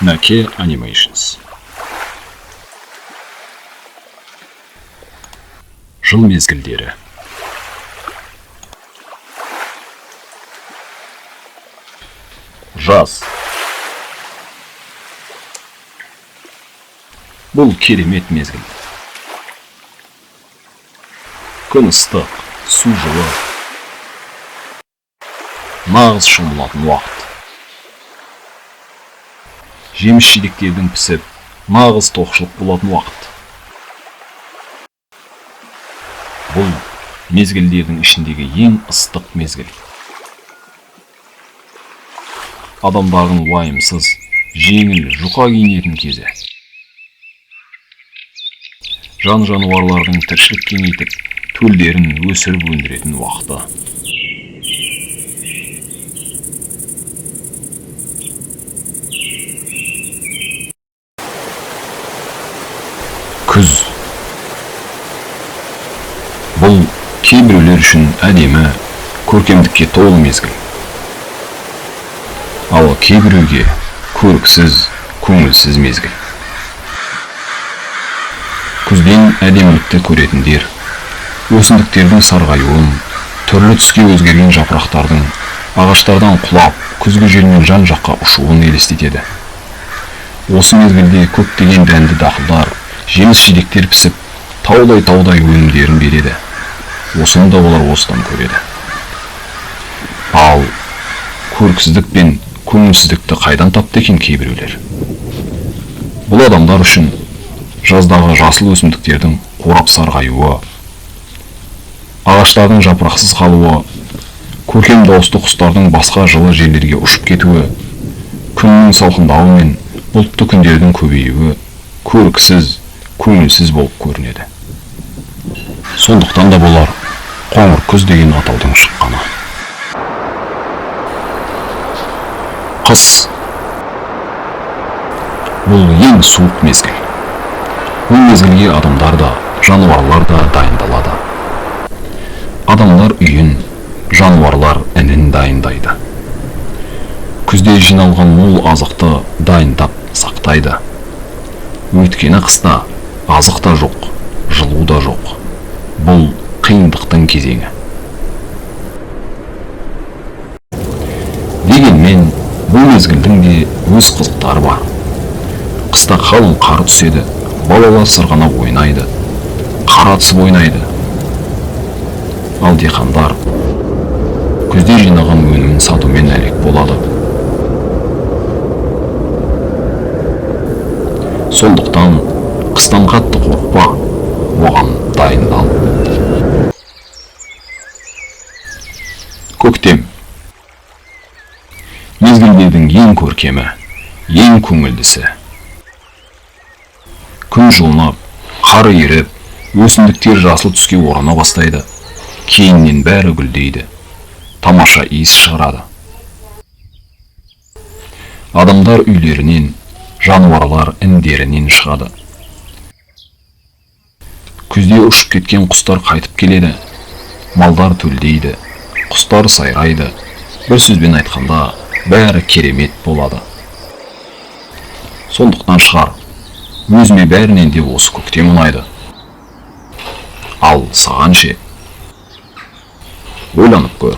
Наке Animations. Жыл мезгілдері. Жаз. Бұл керемет мезгіл. Күн ыстық, су жылы. Нағыз шомылатын уақыт. Жеміс жидектердің пісіп, нағыз тоқшылық болатын уақыт. Бұл мезгілдердің ішіндегі ең ыстық мезгіл. Адамдардың уайымсыз, жеңіл, жұқа киінетін кезі. Жан-жануарлардың тіршілік кеңейтіп, төлдерін өсіріп өндіретін уақыты. Күз. Бұл кейбіреулер үшін әдемі, көркемдікке толы мезгіл. Ал кейбіреуге көріксіз, көңілсіз мезгіл. Күзден әдемілікті көретіндер, өсімдіктердің сарғаюын, түрлі түске өзгерген жапырақтардың, ағаштардан құлап, күзгі желмен жан-жаққа ұшуын елестетеді. Осы мезгілде көптеген дәнді дақылдар, жеміс жидектер пісіп, таудай өнімдерін береді. Осыны да олар осыдан көреді. Ал көріксіздік пен көңілсіздікті қайдан тапты екен кейбіреулер? Бұл адамдар үшін жаздағы жасыл өсімдіктердің қурап сарғаюы, ағаштардың жапырақсыз қалуы, көркем дауысты құстардың басқа жылы жерлерге ұшып кетуі, күннің салқындауы мен бұлтты күндердің көбеюі көріксіз, көңілсіз болып көрінеді. Сондықтан да болар қоңыр күз деген атаудың шыққаны. Қыс. Бұл ең суық мезгіл. Бұл мезгілге адамдар да, жануарлар да дайындалады. Адамдар үйін, жануарлар інін дайындайды. Күзде жиналған мол азықты дайындап сақтайды. Өйткені қыста азық та жоқ, жылу да жоқ. Бұл қиындықтың кезеңі. Дегенмен, бұл мезгілдің де өз қызықтары бар. Қыста қалың қар түседі, балалар сырғанап ойнайды, қар атысып ойнайды. Ал диқандар күзде жинаған өнімін сатумен әлек болады. Сондықтан қыстан қатты қорықпа, оған дайындал. Көктем. Мезгілдердің ең көркемі, ең көңілдісі. Күн жылынып, қар еріп, өсімдіктер жасыл түске орана бастайды. Кейіннен бәрі гүлдейді, тамаша иіс шығарады. Адамдар үйлерінен, жануарлар індерінен шығады. Күзде ұшып кеткен құстар қайтып келеді, малдар төлдейді, құстар сайрайды. Бір сөзбен айтқанда, бәрі керемет болады. Сондықтан шығар, өзіме бәрінен де осы көктем ұнайды. Ал саған ше? Ойланып көр.